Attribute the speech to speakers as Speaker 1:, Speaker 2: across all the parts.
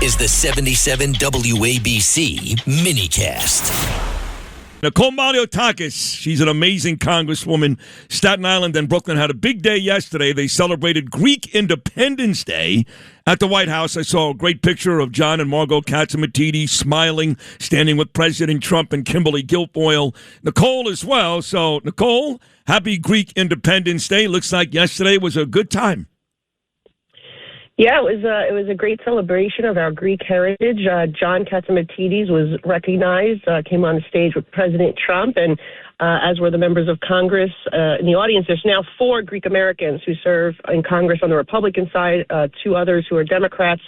Speaker 1: is the 77 WABC minicast.
Speaker 2: Nicole Malliotakis, she's an amazing congresswoman. Staten Island and Brooklyn had a big day yesterday. They celebrated Greek Independence Day at the White House. I saw a great picture of John and Margot Katzimatidis smiling, standing with President Trump and Kimberly Guilfoyle. Nicole as well. So, Nicole, happy Greek Independence Day. Looks like yesterday was a good time.
Speaker 3: Yeah, it was a great celebration of our Greek heritage. John Katzimatidis was recognized, came on the stage with President Trump, and as were the members of Congress in the audience. There's now 4 Greek Americans who serve in Congress on the Republican side, 2 others who are Democrats.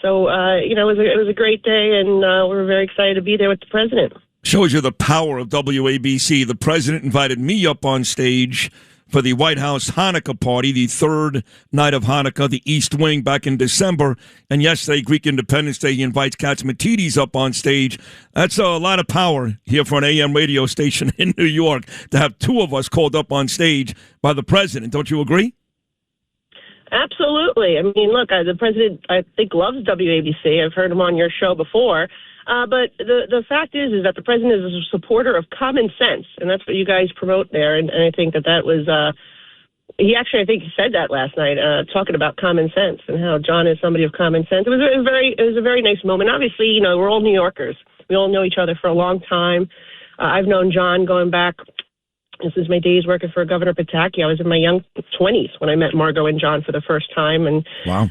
Speaker 3: So, it was a great day, and we were very excited to be there with the president.
Speaker 2: Shows you the power of WABC. The president invited me up on stage for the White House Hanukkah party, the third night of Hanukkah, the East Wing, back in December. And yesterday, Greek Independence Day, he invites Katzimatidis up on stage. That's a lot of power here for an AM radio station in New York to have 2 of us called up on stage by the president. Don't you agree?
Speaker 3: Absolutely. I mean, look, the president, I think, loves WABC. I've heard him on your show before. But the fact is that the president is a supporter of common sense, and that's what you guys promote there. And I think that was I think he said that last night, talking about common sense and how John is somebody of common sense. It was a very nice moment. Obviously, we're all New Yorkers. We all know each other for a long time. I've known John going back. This is my days working for Governor Pataki. I was in my young 20s when I met Margot and John for the first time, and
Speaker 2: wow,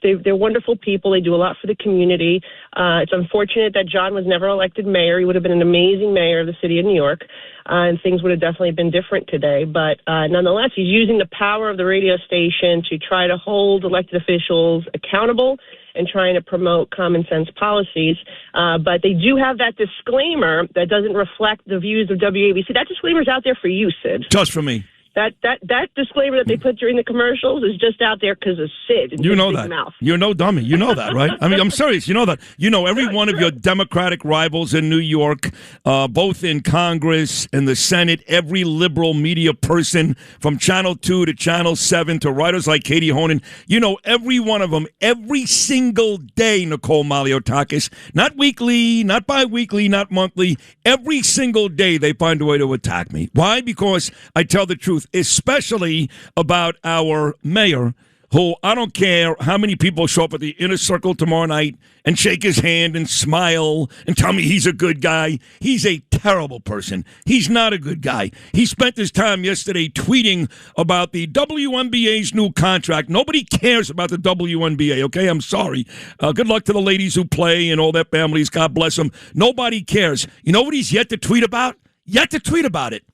Speaker 3: they're wonderful people. They do a lot for the community. It's unfortunate that John was never elected mayor. He would have been an amazing mayor of the city of New York, and things would have definitely been different today. But nonetheless, he's using the power of the radio station to try to hold elected officials accountable and trying to promote common sense policies. But they do have that disclaimer that doesn't reflect the views of WABC. That disclaimer's out there for you, Sid.
Speaker 2: Just for me.
Speaker 3: That disclaimer that they put during the commercials is just out there because of Sid.
Speaker 2: You know that.
Speaker 3: Mouth.
Speaker 2: You're no dummy. You know that, right? I mean, I'm serious. You know that. You know every one of your Democratic rivals in New York, both in Congress and the Senate, every liberal media person from Channel 2 to Channel 7 to writers like Katie Honan. You know every one of them every single day, Nicole Malliotakis. Not weekly, not bi-weekly, not monthly. Every single day they find a way to attack me. Why? Because I tell the truth. Especially about our mayor, who I don't care how many people show up at the inner circle tomorrow night and shake his hand and smile and tell me he's a good guy. He's a terrible person. He's not a good guy. He spent his time yesterday tweeting about the WNBA's new contract. Nobody cares about the WNBA, okay? I'm sorry. Good luck to the ladies who play and all their families. God bless them. Nobody cares. You know what he's yet to tweet about? Yet to tweet about it.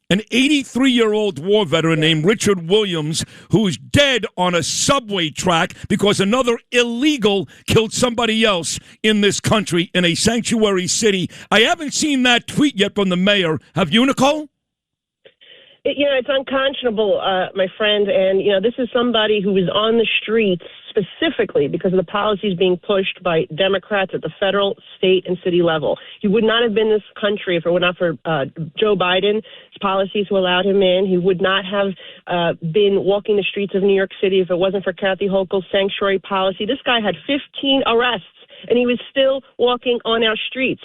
Speaker 2: An 83-year-old war veteran named Richard Williams, who's dead on a subway track because another illegal killed somebody else in this country in a sanctuary city. I haven't seen that tweet yet from the mayor. Have you, Nicole?
Speaker 3: It's unconscionable, my friend. And, this is somebody who is on the streets specifically because of the policies being pushed by Democrats at the federal, state, and city level. He would not have been in this country if it were not for Joe Biden's policies who allowed him in. He would not have been walking the streets of New York City if it wasn't for Kathy Hochul's sanctuary policy. This guy had 15 arrests, and he was still walking on our streets.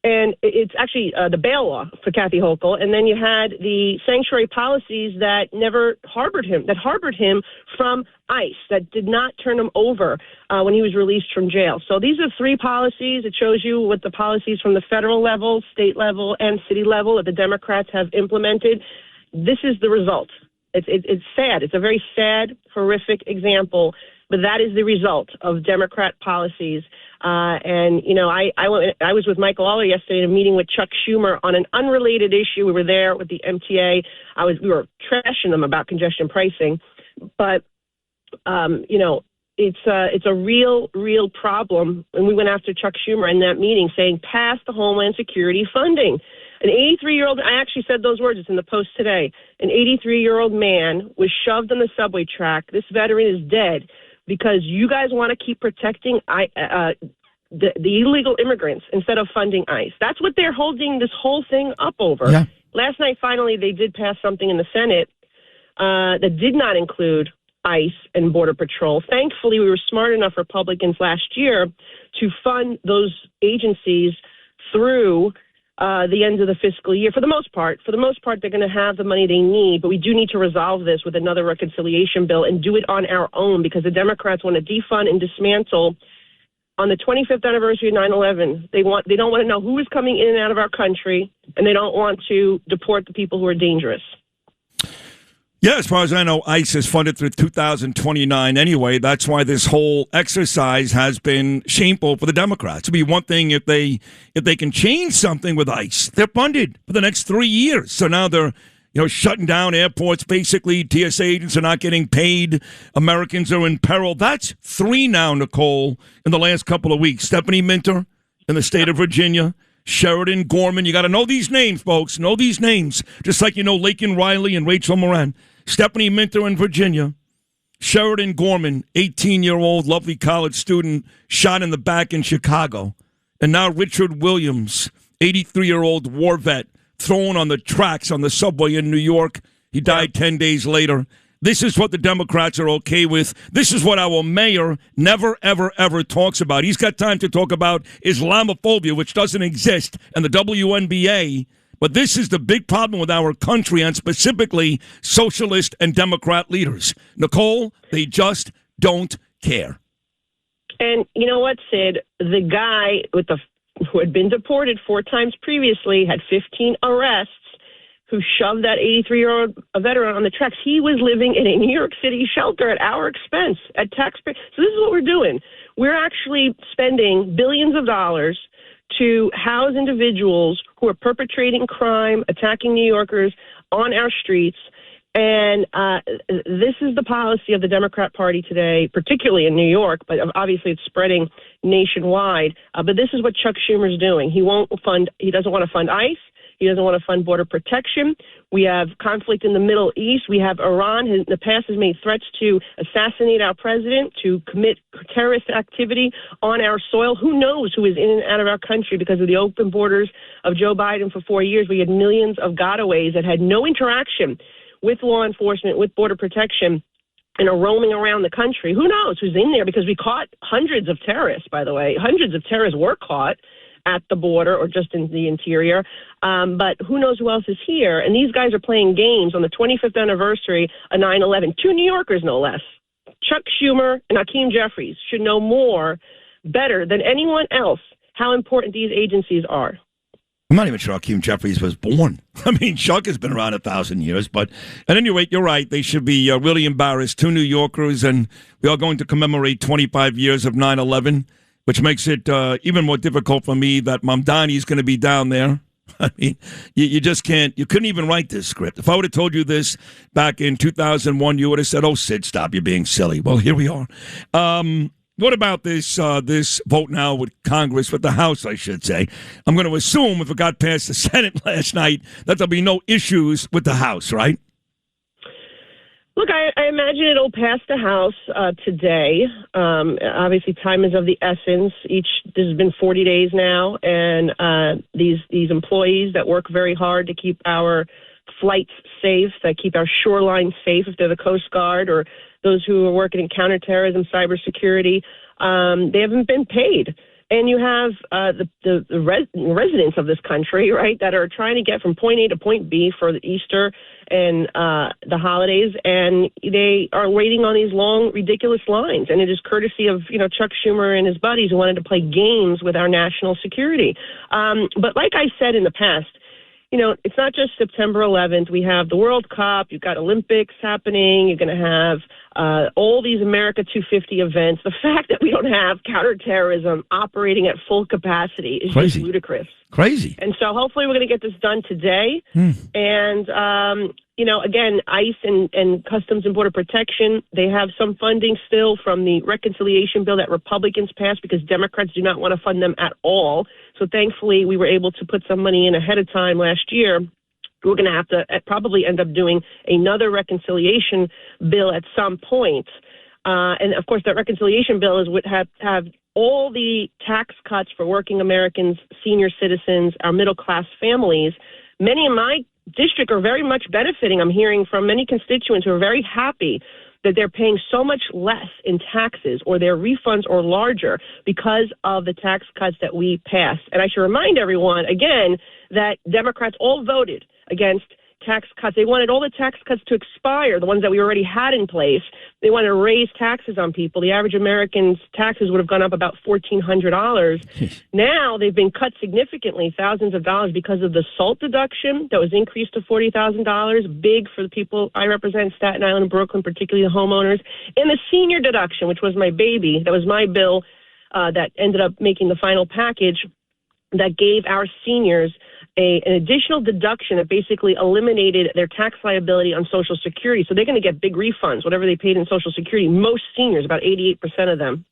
Speaker 3: And it's actually the bail law for Kathy Hochul. And then you had the sanctuary policies that never harbored him from ICE, that did not turn him over when he was released from jail. So these are 3 policies. It shows you what the policies from the federal level, state level, and city level that the Democrats have implemented. This is the result. It's sad. It's a very sad, horrific example, but that is the result of Democrat policies. I was with Michael Aller yesterday in a meeting with Chuck Schumer on an unrelated issue. We were there with the MTA. We were trashing them about congestion pricing, but it's a real problem. And we went after Chuck Schumer in that meeting saying, pass the Homeland Security funding. An 83-year-old, I actually said those words, it's in the Post today. An 83-year-old man was shoved on the subway track. This veteran is dead because you guys want to keep protecting the illegal immigrants instead of funding ICE. That's what they're holding this whole thing up over.
Speaker 2: Yeah.
Speaker 3: Last night, finally, they did pass something in the Senate that did not include ICE and Border Patrol. Thankfully, we were smart enough, Republicans, last year to fund those agencies through the end of the fiscal year. For the most part, they're going to have the money they need, but we do need to resolve this with another reconciliation bill and do it on our own, because the Democrats want to defund and dismantle. On the 25th anniversary of 9/11, they don't want to know who is coming in and out of our country, and they don't want to deport the people who are dangerous.
Speaker 2: Yeah, as far as I know, ICE is funded through 2029 anyway. That's why this whole exercise has been shameful for the Democrats. It'd be one thing if they can change something with ICE. They're funded for the next 3 years. So now they're shutting down airports. Basically, TSA agents are not getting paid. Americans are in peril. That's 3 now, Nicole, in the last couple of weeks. Stephanie Minter in the state of Virginia. Sheridan Gorman. You got to know these names, folks. Know these names. Just like you know Laken Riley and Rachel Moran. Stephanie Minter in Virginia. Sheridan Gorman, 18-year-old, lovely college student, shot in the back in Chicago. And now Richard Williams, 83-year-old war vet, thrown on the tracks on the subway in New York. He died 10 days later. This is what the Democrats are okay with. This is what our mayor never, ever, ever talks about. He's got time to talk about Islamophobia, which doesn't exist, and the WNBA. But this is the big problem with our country, and specifically socialist and Democrat leaders. Nicole, they just don't care.
Speaker 3: And you know what, Sid? The guy who had been deported 4 times previously, had 15 arrests, who shoved that 83-year-old veteran on the tracks. He was living in a New York City shelter at our expense, at taxpayer. So this is what we're doing. We're actually spending billions of dollars to house individuals who are perpetrating crime, attacking New Yorkers on our streets. And this is the policy of the Democrat Party today, particularly in New York, but obviously it's spreading nationwide. But this is what Chuck Schumer's doing. He doesn't want to fund ICE. He doesn't want to fund border protection. We have conflict in the Middle East. We have Iran, who in the past has made threats to assassinate our president, to commit terrorist activity on our soil. Who knows who is in and out of our country because of the open borders of Joe Biden for 4 years. We had millions of gotaways that had no interaction with law enforcement, with border protection, and are roaming around the country. Who knows who's in there, because we caught hundreds of terrorists, by the way. Hundreds of terrorists were caught at the border or just in the interior. But who knows who else is here? And these guys are playing games on the 25th anniversary of 9/11. 2 New Yorkers, no less. Chuck Schumer and Hakeem Jeffries should know better than anyone else, how important these agencies are.
Speaker 2: I'm not even sure Hakeem Jeffries was born. I mean, Chuck has been around 1,000 years. But at any rate, you're right. They should be really embarrassed. 2 New Yorkers, and we are going to commemorate 25 years of 9/11. Which makes it even more difficult for me that Mamdani's going to be down there. I mean, you just can't. You couldn't even write this script. If I would have told you this back in 2001, you would have said, "Oh, Sid, stop! You're being silly." Well, here we are. What about this vote now with Congress, with the House, I should say? I'm going to assume if it got past the Senate last night that there'll be no issues with the House, right?
Speaker 3: Look, I imagine it'll pass the House today. Obviously, time is of the essence. This has been 40 days now, and these employees that work very hard to keep our flights safe, that keep our shoreline safe, if they're the Coast Guard or those who are working in counterterrorism, cybersecurity, they haven't been paid. And you have the residents of this country, right, that are trying to get from point A to point B for the Easter and the holidays, and they are waiting on these long, ridiculous lines. And it is courtesy of, Chuck Schumer and his buddies who wanted to play games with our national security. But like I said in the past, it's not just September 11th. We have the World Cup. You've got Olympics happening. You're going to have all these America 250 events. The fact that we don't have counterterrorism operating at full capacity is just ludicrous.
Speaker 2: Crazy.
Speaker 3: And so hopefully we're going to get this done today. And, again, ICE and Customs and Border Protection, they have some funding still from the reconciliation bill that Republicans passed because Democrats do not want to fund them at all. So thankfully we were able to put some money in ahead of time last year. We're going to have to probably end up doing another reconciliation bill at some point. And, of course, that reconciliation bill would have all the tax cuts for working Americans, senior citizens, our middle-class families. Many in my district are very much benefiting. I'm hearing from many constituents who are very happy that they're paying so much less in taxes, or their refunds are larger because of the tax cuts that we passed. And I should remind everyone, again, that Democrats all voted against tax cuts. They wanted all the tax cuts to expire, the ones that we already had in place. They wanted to raise taxes on people. The average American's taxes would have gone up about $1,400. Now they've been cut significantly, thousands of dollars, because of the SALT deduction that was increased to $40,000, big for the people I represent, Staten Island and Brooklyn, particularly the homeowners, and the senior deduction, which was my baby. That was my bill that ended up making the final package that gave our seniors an additional deduction that basically eliminated their tax liability on Social Security. So they're going to get big refunds, whatever they paid in Social Security. Most seniors, about 88% of them.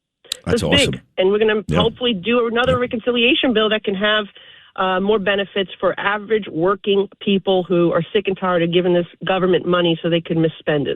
Speaker 2: That's
Speaker 3: awesome. Big. And we're going to hopefully do another reconciliation bill that can have more benefits for average working people who are sick and tired of giving this government money so they can misspend it.